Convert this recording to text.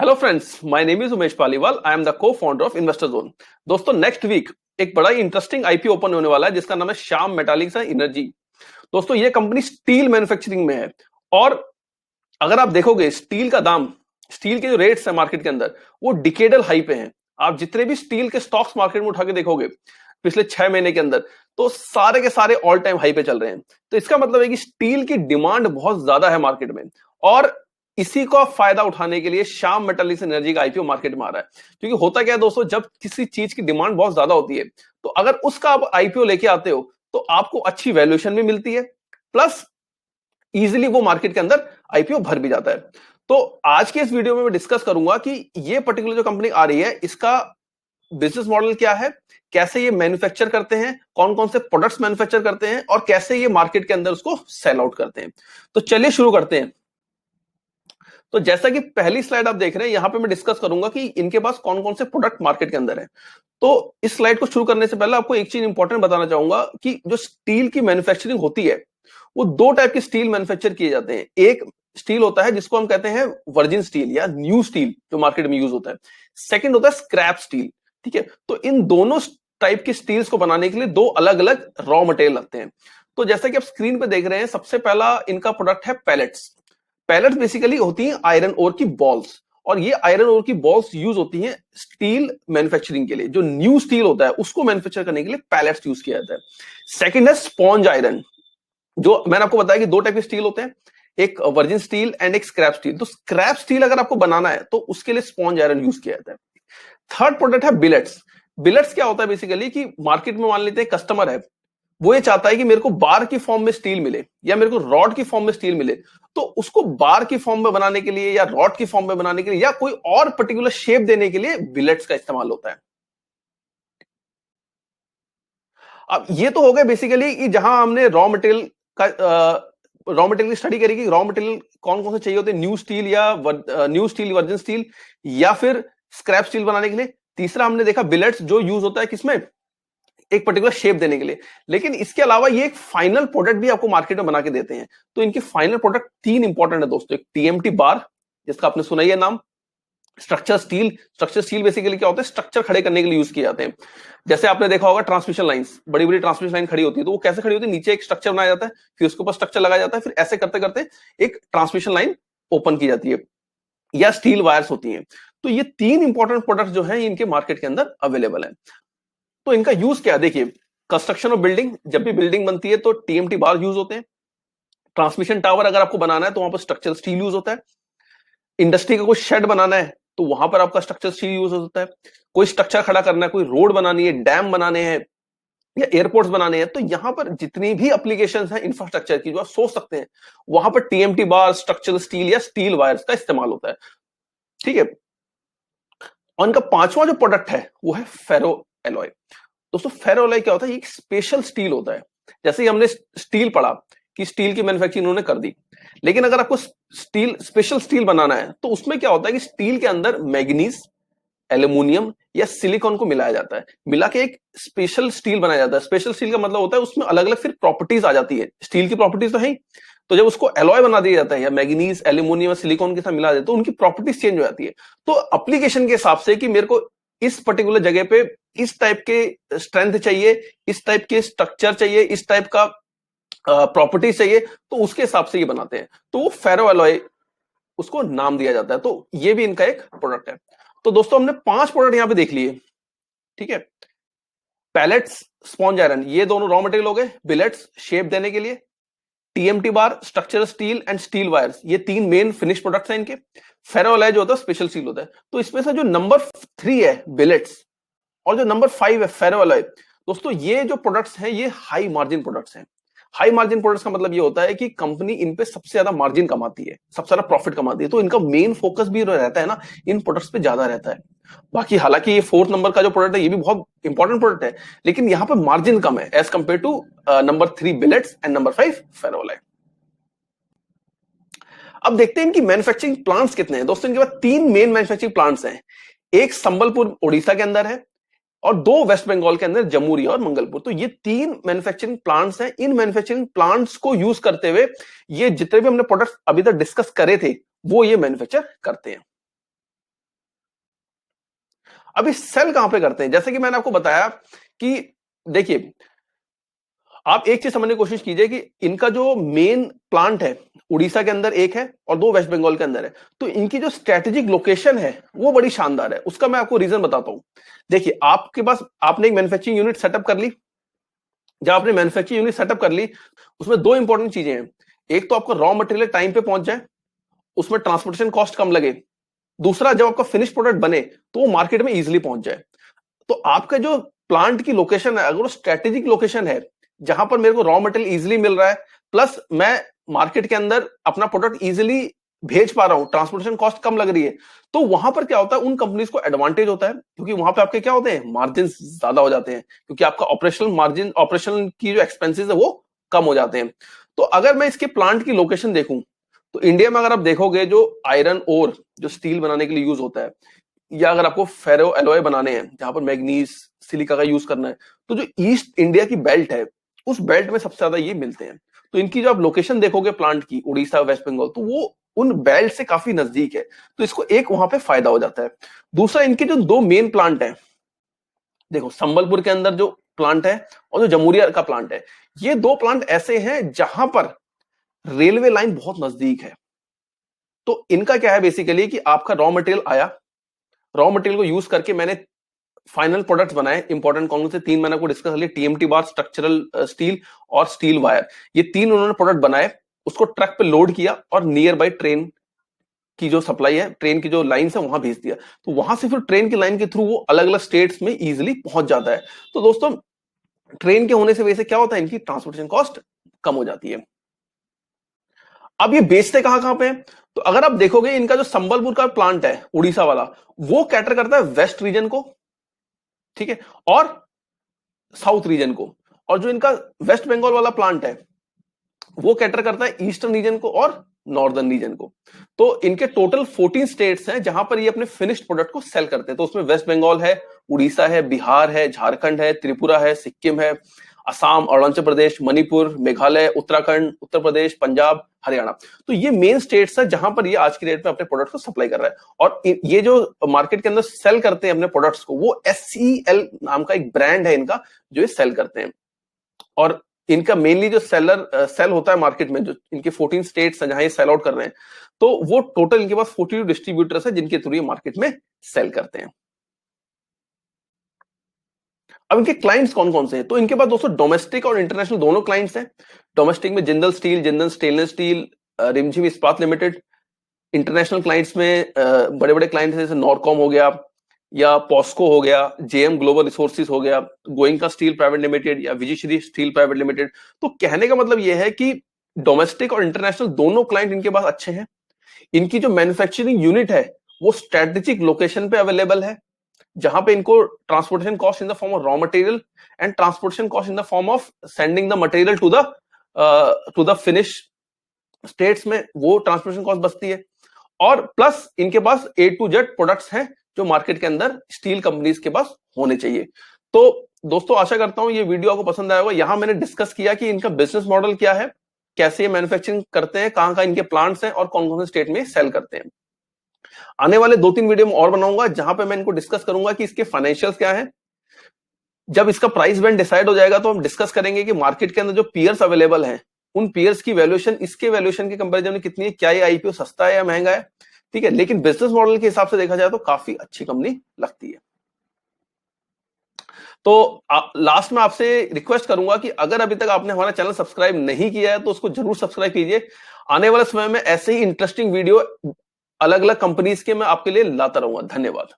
Hello friends, my name is Umesh Paliwal. I am the को founder of investor zone. दोस्तों, next week एक बड़ा ही interesting IPO open होने वाला है जिसका नाम है श्याम मेटालिक्स एंड एनर्जी। दोस्तों, ये कंपनी स्टील मैन्युफैक्चरिंग में है और अगर आप देखोगे स्टील का दाम, स्टील के जो रेट्स है मार्केट के अंदर, वो डिकेडल हाई पे हैं। आप जितने भी स्टील के स्टॉक्स मार्केट में उठा के देखोगे पिछले 6 महीने के अंदर, तो सारे के सारे ऑल टाइम हाई पे चल रहे हैं। तो इसका मतलब है कि स्टील की डिमांड बहुत ज्यादा है मार्केट में और इसी का फायदा उठाने के लिए श्याम मेटालिक्स एनर्जी का आईपीओ मार्केट में आ रहा है। क्योंकि होता क्या है दोस्तों, जब किसी चीज की डिमांड बहुत ज्यादा होती है तो अगर उसका आप आईपीओ लेके आते हो तो आपको अच्छी वैल्यूएशन भी मिलती है, प्लस इजीली वो मार्केट के अंदर आईपीओ भर भी जाता है। तो आज के इस वीडियो में मैं डिस्कस करूंगा कि ये पर्टिकुलर जो कंपनी आ रही है इसका बिजनेस मॉडल क्या है, कैसे ये मैन्युफैक्चर करते हैं, कौन कौन से प्रोडक्ट्स मैन्युफैक्चर करते हैं और कैसे ये मार्केट के अंदर उसको सेल आउट करते हैं। तो चलिए शुरू करते हैं। तो जैसा कि पहली स्लाइड आप देख रहे हैं, यहां पे मैं डिस्कस करूंगा कि इनके पास कौन कौन से प्रोडक्ट मार्केट के अंदर है। तो इस स्लाइड को शुरू करने से पहले आपको एक चीज इंपॉर्टेंट बताना चाहूंगा कि जो स्टील की मैन्युफैक्चरिंग होती है वो दो टाइप के स्टील मैन्युफैक्चर किए जाते हैं। एक स्टील होता है जिसको हम कहते हैं वर्जिन स्टील या न्यू स्टील, जो मार्केट में यूज होता है। सेकेंड होता है स्क्रैप स्टील। ठीक है, तो इन दोनों टाइप के स्टील्स को बनाने के लिए दो अलग अलग रॉ मटेरियल लगते हैं। तो जैसा कि आप स्क्रीन पे देख रहे हैं, सबसे पहला इनका प्रोडक्ट है पैलेट्स। पैलेट्स बेसिकली होती हैं आयरन ओर की बॉल्स, और ये आयरन ओर की बॉल्स यूज होती हैं स्टील मैन्युफैक्चरिंग के लिए। जो न्यू स्टील होता है उसको मैन्युफैक्चर करने के लिए पैलेट्स यूज किया जाता है। सेकंड है स्पॉन्ज आयरन। जो मैंने आपको बताया कि दो टाइप के स्टील होते हैं, एक वर्जिन स्टील एंड एक स्क्रैप स्टील। तो स्क्रैप स्टील अगर आपको बनाना है तो उसके लिए स्पॉन्ज आयरन यूज किया जाता है। थर्ड प्रोडक्ट है बिलेट्स। बिलेट्स क्या होता है बेसिकली कि मार्केट में मान लेते हैं कस्टमर है, वो ये चाहता है कि मेरे को बार की फॉर्म में स्टील मिले या मेरे को रॉड की फॉर्म में स्टील मिले, तो उसको बार की फॉर्म में बनाने के लिए या रॉड की फॉर्म में बनाने के लिए या कोई और पर्टिकुलर शेप देने के लिए बिलेट्स का इस्तेमाल होता है। अब ये तो हो गया बेसिकली कि जहां हमने रॉ मटेरियल की स्टडी करी कि रॉ मटेरियल कौन कौन से चाहिए होते हैं, न्यू स्टील, वर्जिन स्टील या फिर स्क्रैप स्टील बनाने के लिए। तीसरा हमने देखा बिलेट्स, जो यूज होता है किसमें, एक पर्टिकुलर शेप देने के लिए। लेकिन इसके अलावा ये एक फाइनल प्रोडक्ट भी आपको मार्केट में बना के देते हैं। तो इनके फाइनल प्रोडक्ट तीन इंपॉर्टेंट है दोस्तों। एक टीएमटी बार, जिसका आपने सुना ही है नाम। Structure steel. Structure steel basically क्या होता है, स्ट्रक्चर खड़े करने के लिए यूज किए जाते हैं। जैसे आपने देखा होगा ट्रांसमिशन लाइंस, बड़ी बड़ी ट्रांसमिशन लाइन खड़ी होती है, तो वो कैसे खड़ी होती है, नीचे एक स्ट्रक्चर बनाया जाता है, फिर उसके ऊपर स्ट्रक्चर लगाया जाता है, फिर ऐसे करते करते एक ट्रांसमिशन लाइन ओपन की जाती है, या स्टील वायर्स होती हैं। तो ये तीन इंपॉर्टेंट प्रोडक्ट जो है इनके मार्केट के अंदर अवेलेबल है। तो इनका यूज क्या है, देखिए, कंस्ट्रक्शन ऑफ बिल्डिंग, जब भी बिल्डिंग बनती है तो टीएमटी बार यूज होते हैं। ट्रांसमिशन टावर अगर आपको बनाना है तो वहां पर स्ट्रक्चर स्टील यूज होता है। इंडस्ट्री का कोई शेड बनाना है तो वहां पर आपका स्ट्रक्चर स्टील यूज होता है। कोई स्ट्रक्चर खड़ा करना है, कोई रोड बनानी है, डैम बनाने हैं या एयरपोर्ट्स बनाने हैं, तो यहां पर जितनी भी एप्लीकेशंस हैं इंफ्रास्ट्रक्चर की जो आप सोच सकते हैं, वहां पर टीएमटी बार, स्ट्रक्चरल स्टील या स्टील वायर्स का इस्तेमाल होता है। ठीक है, और इनका पांचवा जो प्रोडक्ट है वो है फेरो एलॉय। दोस्तों, फेरो एलॉय क्या होता है, ये एक स्पेशल स्टील होता है। जैसे ही हमने स्टील पढ़ा कि स्टील की मैन्युफैक्चरिंग उन्होंने कर दी, लेकिन अगर आपको स्टील, स्पेशल स्टील बनाना है तो उसमें क्या होता है कि स्टील के अंदर मैग्नीज, एल्यूमिनियम या सिलिकॉन को मिलाया जाता है, मिला के एक स्पेशल स्टील बनाया जाता है। स्पेशल स्टील का मतलब होता है उसमें अलग अलग फिर प्रॉपर्टीज आ जाती है। स्टील की प्रॉपर्टीज तो है ही, तो जब उसको एलॉय बना दिया जाता है या मैग्नीज, एल्यूमिनियम, सिलिकॉन के साथ मिला देते तो उनकी प्रॉपर्टीज चेंज हो जाती है। तो एप्लीकेशन के हिसाब से कि मेरे को इस पर्टिकुलर जगह पे इस टाइप के स्ट्रेंथ चाहिए, इस टाइप के स्ट्रक्चर चाहिए, इस टाइप का प्रॉपर्टीज चाहिए, तो उसके हिसाब से ये बनाते हैं। तो वो फेरो एलॉय उसको नाम दिया जाता है। तो ये भी इनका एक प्रोडक्ट है। तो दोस्तों, हमने 5 प्रोडक्ट यहां पे देख लिए। ठीक है, पैलेट्स, स्पॉन्ज आयरन, ये दोनों रॉ मटेरियल हो गए। बिलेट्स, शेप देने के लिए। TMT bar, structural steel and steel wires, ये तीन मेन फिनिश प्रोडक्ट्स हैं इनके। फेरो एलॉय जो होता है स्पेशल स्टील होता है। तो इसमें से जो नंबर 3 है बिलेट्स और जो नंबर 5 है फेरो एलॉय, दोस्तों ये जो प्रोडक्ट्स हैं ये हाई मार्जिन प्रोडक्ट्स हैं। हाई मार्जिन प्रोडक्ट्स का मतलब ये होता है कि कंपनी इन पे सबसे ज्यादा मार्जिन कमाती है, सबसे ज्यादा प्रॉफिट कमाती है। तो इनका मेन फोकस भी रहता है ना, इन प्रोडक्ट्स पे ज्यादा रहता है। बाकी हालांकि ये 4th नंबर का जो प्रोडक्ट है ये भी बहुत इंपॉर्टेंट प्रोडक्ट है, लेकिन यहाँ पे मार्जिन कम है as compare to number 3 billets and number 5 फेरोल है। अब देखते हैं इनकी मैन्युफैक्चरिंग प्लांट्स कितने हैं। दोस्तों, इनके पास 3 मेन मैन्युफैक्चरिंग प्लांट्स हैं। एक संबलपुर उड़ीसा के अंदर है और 2 वेस्ट बंगाल के अंदर, जमुई और मंगलपुर। तो ये 3 मैन्युफैक्चरिंग प्लांट्स हैं। इन मैन्युफैक्चरिंग प्लांट्स को यूज करते हुए ये जितने भी हमने प्रोडक्ट्स अभी तक डिस्कस करे थे वो ये मैन्युफैक्चर करते हैं। अभी सेल कहां पे करते हैं? जैसे कि मैंने आपको बताया कि देखिए, आप एक चीज समझने की कोशिश कीजिए कि इनका जो मेन प्लांट है उड़ीसा के अंदर एक है और 2 वेस्ट बंगाल के अंदर है, तो इनकी जो स्ट्रेटेजिक लोकेशन है वो बड़ी शानदार है। उसका मैं आपको रीजन बताता हूं। देखिए, आपके पास आपने एक मैन्युफैक्चरिंग यूनिट सेटअप कर ली। जब आपने मैन्युफैक्चरिंग यूनिट सेटअप कर ली, उसमें 2 इंपॉर्टेंट चीजें हैं। एक तो आपका रॉ मटेरियल टाइम पे पहुंच जाए, उसमें ट्रांसपोर्टेशन कॉस्ट कम लगे। दूसरा, जब आपका फिनिश प्रोडक्ट बने तो वो मार्केट में इजीली पहुंच जाए। तो आपका जो प्लांट की लोकेशन है, अगर वो स्ट्रेटेजिक लोकेशन है जहां पर मेरे को रॉ मटेरियल इजीली मिल रहा है, प्लस मैं मार्केट के अंदर अपना प्रोडक्ट इजीली भेज पा रहा हूं, ट्रांसपोर्टेशन कॉस्ट कम लग रही है, तो वहां पर क्या होता है, उन कंपनीज को एडवांटेज होता है, क्योंकि वहां पे आपके क्या होते हैं, मार्जिन ज्यादा हो जाते हैं, क्योंकि आपका ऑपरेशनल मार्जिन, ऑपरेशनल की जो एक्सपेंसेस है वो कम हो जाते हैं। तो अगर मैं इसके प्लांट की लोकेशन देखूं, तो इंडिया में अगर आप देखोगे, जो आयरन ओर जो स्टील बनाने के लिए यूज होता है, या अगर आपको फेरो एलॉय बनाने हैं जहां पर मैग्नीज सिलिका का यूज करना है, तो जो ईस्ट इंडिया की बेल्ट है, उस बेल्ट में सबसे ज्यादा ये मिलते हैं। तो इनकी जो आप लोकेशन देखोगे प्लांट की, उड़ीसा, वेस्ट बंगाल, तो वो उन बेल्ट से काफी नजदीक है, तो इसको एक वहां पे फायदा हो जाता है। दूसरा, इनके जो 2 मेन प्लांट है, देखो संबलपुर के अंदर जो प्लांट है और जो जमुरिया का प्लांट है, ये 2 प्लांट ऐसे हैं जहां पर रेलवे लाइन बहुत नजदीक है। तो इनका क्या है बेसिकली कि आपका रॉ मटेरियल आया, रॉ मटेरियल को यूज करके मैंने फाइनल प्रोडक्ट्स बनाए। इंपॉर्टेंट कौन से 3 मैंने आपको डिस्कस कर लिया, टीएमटी बार, स्ट्रक्चरल स्टील और स्टील वायर। ये 3 उन्होंने प्रोडक्ट बनाए, उसको ट्रक पे लोड किया और नियर बाई ट्रेन की जो सप्लाई है, ट्रेन की जो लाइन है वहां भेज दिया। तो वहां से फिर ट्रेन की लाइन के थ्रू वो अलग अलग स्टेट्स में इजिली पहुंच जाता है। तो दोस्तों, ट्रेन के होने से वजह से क्या होता है, इनकी ट्रांसपोर्टेशन कॉस्ट कम हो जाती है। अब ये बेचते कहां कहां पे हैं? तो अगर आप देखोगे, इनका जो संबलपुर का प्लांट है उड़ीसा वाला, वो कैटर करता है वेस्ट रीजन को, ठीक है, और साउथ रीजन को। और जो इनका वेस्ट बंगाल वाला प्लांट है, वो कैटर करता है ईस्टर्न रीजन को और नॉर्दर्न रीजन को। तो इनके टोटल 14 स्टेट्स हैं जहां पर ये अपने फिनिश्ड प्रोडक्ट को सेल करते हैं। तो उसमें वेस्ट बंगाल है, उड़ीसा है, बिहार है, झारखंड है, त्रिपुरा है, सिक्किम है, असम, अरुणाचल प्रदेश, मणिपुर, मेघालय, उत्तराखंड, उत्तर प्रदेश, पंजाब, हरियाणा। तो ये मेन स्टेट्स है जहां पर ये आज की डेट में अपने प्रोडक्ट्स को सप्लाई कर रहा है। और ये जो मार्केट के अंदर सेल करते हैं अपने प्रोडक्ट्स को, वो SCL नाम का एक ब्रांड है इनका, जो ये सेल करते हैं। और इनका मेनली जो सेल होता है मार्केट में, जो इनके 14 स्टेट्स हैं जहां ये सेल आउट कर रहे हैं, तो वो टोटल इनके पास 42 डिस्ट्रीब्यूटर्स है जिनके थ्रू ये मार्केट में सेल करते हैं। अब इनके क्लाइंट्स कौन कौन से हैं? तो इनके पास दोस्तों डोमेस्टिक और इंटरनेशनल दोनों क्लाइंट्स हैं। डोमेस्टिक में Jindal steel, Jindal stainless steel, रिमझिम इस्पात लिमिटेड। इंटरनेशनल क्लाइंट्स में बड़े बड़े क्लाइंट्स जैसे नॉरकॉम हो गया, या पॉस्को हो गया, जेएम ग्लोबल रिसोर्सेज हो गया, गोइंका स्टील प्राइवेट लिमिटेड, या विजयश्री स्टील प्राइवेट लिमिटेड। तो कहने का मतलब यह है कि डोमेस्टिक और इंटरनेशनल दोनों क्लाइंट इनके पास अच्छे हैं। इनकी जो मैन्युफैक्चरिंग यूनिट है वो स्ट्रेटेजिक लोकेशन पे अवेलेबल है, जहां पे इनको transportation cost in the form of raw material and transportation cost in the form of sending the material to the finish states में, वो ट्रांसपोर्टेशन कॉस्ट बचती है। और प्लस इनके पास A to Z प्रोडक्ट्स हैं जो मार्केट के अंदर स्टील कंपनीज के पास होने चाहिए। तो दोस्तों, आशा करता हूं ये वीडियो आपको पसंद आया होगा। यहां मैंने डिस्कस किया कि इनका बिजनेस मॉडल क्या है, कैसे ये मैन्युफैक्चरिंग करते हैं, कहां कहां इनके प्लांट्स हैं और कौन कौन से स्टेट में सेल करते हैं। आने वाले 2-3 वीडियो में और बनाऊंगा जहां पे मैं इनको डिस्कस करूंगा कि इसके फाइनेंशियल्स क्या है। जब इसका प्राइस बैंड डिसाइड हो जाएगा तो हम डिस्कस करेंगे कि मार्केट के अंदर जो पीयर्स अवेलेबल हैं, उन पीयर्स की वैल्यूएशन इसके वैल्यूएशन के कंपैरिजन में कितनी है, क्या ये आईपीओ सस्ता है या महंगा है, ठीक है। लेकिन बिजनेस मॉडल के हिसाब से देखा जाए तो काफी अच्छी कंपनी लगती है। तो लास्ट में आपसे रिक्वेस्ट करूंगा कि अगर अभी तक आपने हमारा चैनल सब्सक्राइब नहीं किया है तो उसको जरूर सब्सक्राइब कीजिए। आने वाले समय में ऐसे ही इंटरेस्टिंग वीडियो अलग अलग कंपनीज के मैं आपके लिए लाता रहूंगा। धन्यवाद।